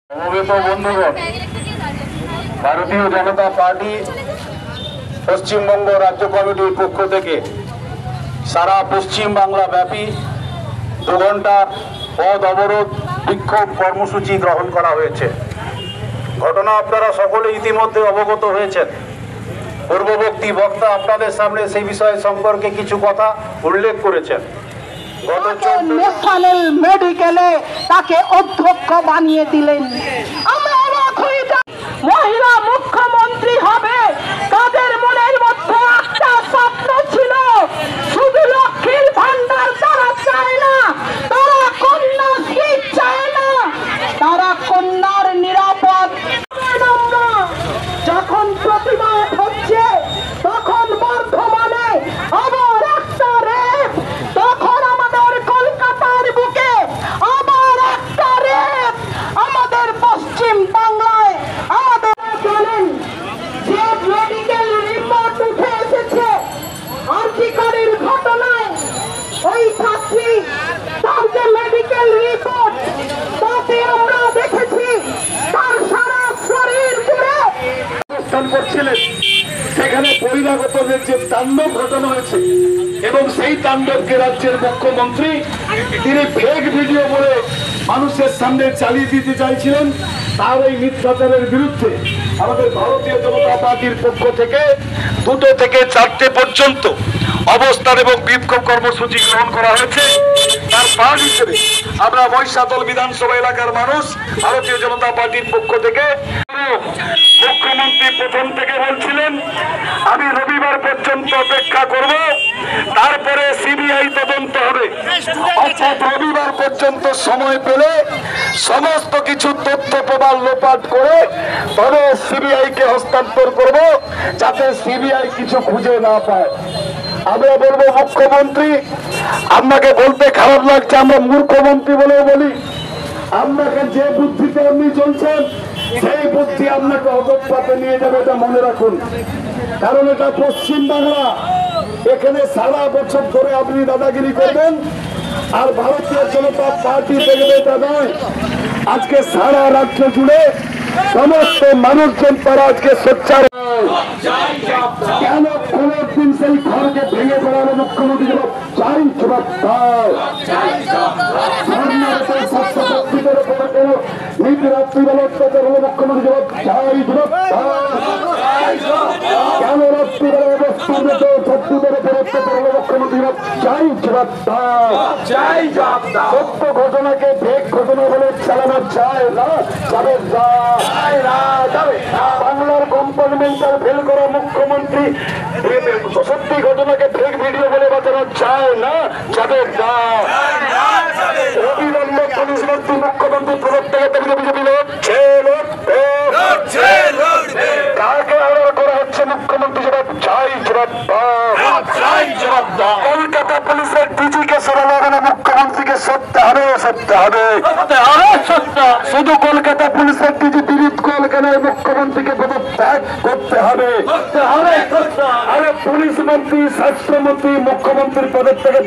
সমবেত বন্ধুগণ, ভারতীয় জনতা পার্টি পশ্চিমবঙ্গ রাজ্য কমিটির পক্ষ থেকে সারা পশ্চিম বাংলা ব্যাপী 2 ঘন্টার পথ অবরোধ বিক্ষোভ কর্মসূচি গ্রহণ করা হয়েছে। ঘটনা আপনারা সকলে ইতিমধ্যে অবগত হয়েছেন। পূর্ববর্তী বক্তা আপনাদের সামনে সেই বিষয় সম্পর্কে কিছু কথা উল্লেখ করেছেন। ন্যাশনাল মেডিকেলে তাকে অধ্যক্ষ বানিয়ে দিলেন। আমরা অবাক হয়ে যাই, মহিলা মুখ্যমন্ত্রী হবে। তাদের মনের মধ্যে একটা স্বপ্ন ছিল, শুধু লক্ষ্মীর ভান্ডার তারা চায় না, তারা কন্যাশ্রী চায় না, তারা কন্যার নিরাপদ। যখন প্রতিবাদ হচ্ছে তখন বর্ধমানে আবার একটা রেপ, তখন আমাদের কলকাতার বুকে আবার একটা রেপ, আমাদের পশ্চিম বাংলায় আমাদের জানেন যে মেডিকেল রিপোর্ট উঠে এসেছে আর্জিকরের ঘটনায়। ওই ছাত্রী তার যে মেডিকেল রিপোর্ট তাতে আমরা দেখেছি তার সারা শরীর জুড়ে করছিলেন, সেখানে বহিরাগতদের যে তাণ্ডব ঘটানো হয়েছে এবং সেই তাণ্ডবকে রাজ্যের মুখ্যমন্ত্রী তিনি ফেক ভিডিও বলে মানুষের সামনে চালিয়ে দিতে চাইছিলেন। তার এই মিথ্যাচারের বিরুদ্ধে আমাদের ভারতীয় জনতা পার্টির পক্ষ থেকে 2টো থেকে 4টে পর্যন্ত অবস্থান এবং বিক্ষোভ কর্মসূচি গ্রহণ করা হয়েছে। তার ভাগ হিসেবে আমরা মহিষাদল বিধানসভা এলাকার মানুষ ভারতীয় জনতা পার্টির পক্ষ থেকে, মুখ্যমন্ত্রী প্রথম থেকে বলছিলেন আমি রবিবার পর্যন্ত অপেক্ষা করব, তারপরে সিবিআই তদন্ত হবে। অর্থাৎ রবিবার পর্যন্ত সময় পেলে সমস্ত কিছু তথ্য প্রমাণ লোপাট করে তবে সিবিআই কে হস্তান্তর করব, যাতে সিবিআই কিছু খুঁজে না পায়। আমরা বলবো মুখ্যমন্ত্রী, আপনাকে বলতে খারাপ লাগছে, আমরা মূর্খমন্ত্রী বলেও বলি, আপনাকে যে বুদ্ধিতে আপনি চলছেন সেই বুদ্ধি আপনাকে অধঃপাতে নিয়ে যাবে, এটা মনে রাখুন। কারণ এটা পশ্চিম বাংলা, এখানে সারা বছর ধরে আপনি দাদাগিরি করবেন আর ভারতীয় জনতা পার্টি দেখবে এটা নয়। আজকে সারা রাজ্য জুড়ে সমস্ত মানুষজন তারা আজকে সোচ্চার। কেন কোনদিন সেই ঘরকে ভেঙে পড়ানো মুখ্যমন্ত্রী জবাব চাই, জবাব দাও। নীতি রাত্রিবেলা অত্যাচার হলো, মুখ্যমন্ত্রী জবাব চাই, জবাব দাও। কেন রাত্রিবেলা অবস্থান শত্রুদের উপর অত্যাচার হলো, মুখ্যমন্ত্রী জবাব চাই, জবাব দাও। সত্য ঘটনাকে ফেক ঘটনা বলে চালানো যায় না, যাবে বাংলার কম্পার্টমেন্টাল ফেল করা মুখ্যমন্ত্রী সত্যি ঘটনাকে ফেক ভিডিও বলে বাঁচানো যায় না, যাবে না। অবিলম্বে পুলিশ মন্ত্রী মুখ্যমন্ত্রী প্রবর্তক বিজেপি কাকে আড়াল করা হচ্ছে, মুখ্যমন্ত্রী জবাব চাই, জবাব দাও। কলকাতা পুলিশের ডিজিকে সরানো হবে না, মুখ্যমন্ত্রীকে সত্যি হবে, সত্যি হবে। শুধু কলকাতা পুলিশের ডিজি দিলীপ কলকাতার মুখ্যমন্ত্রীকে পদত্যাগ করতে হবে। আরে পুলিশ মন্ত্রী, স্বাস্থ্যমন্ত্রী, মুখ্যমন্ত্রীর পদত্যাগের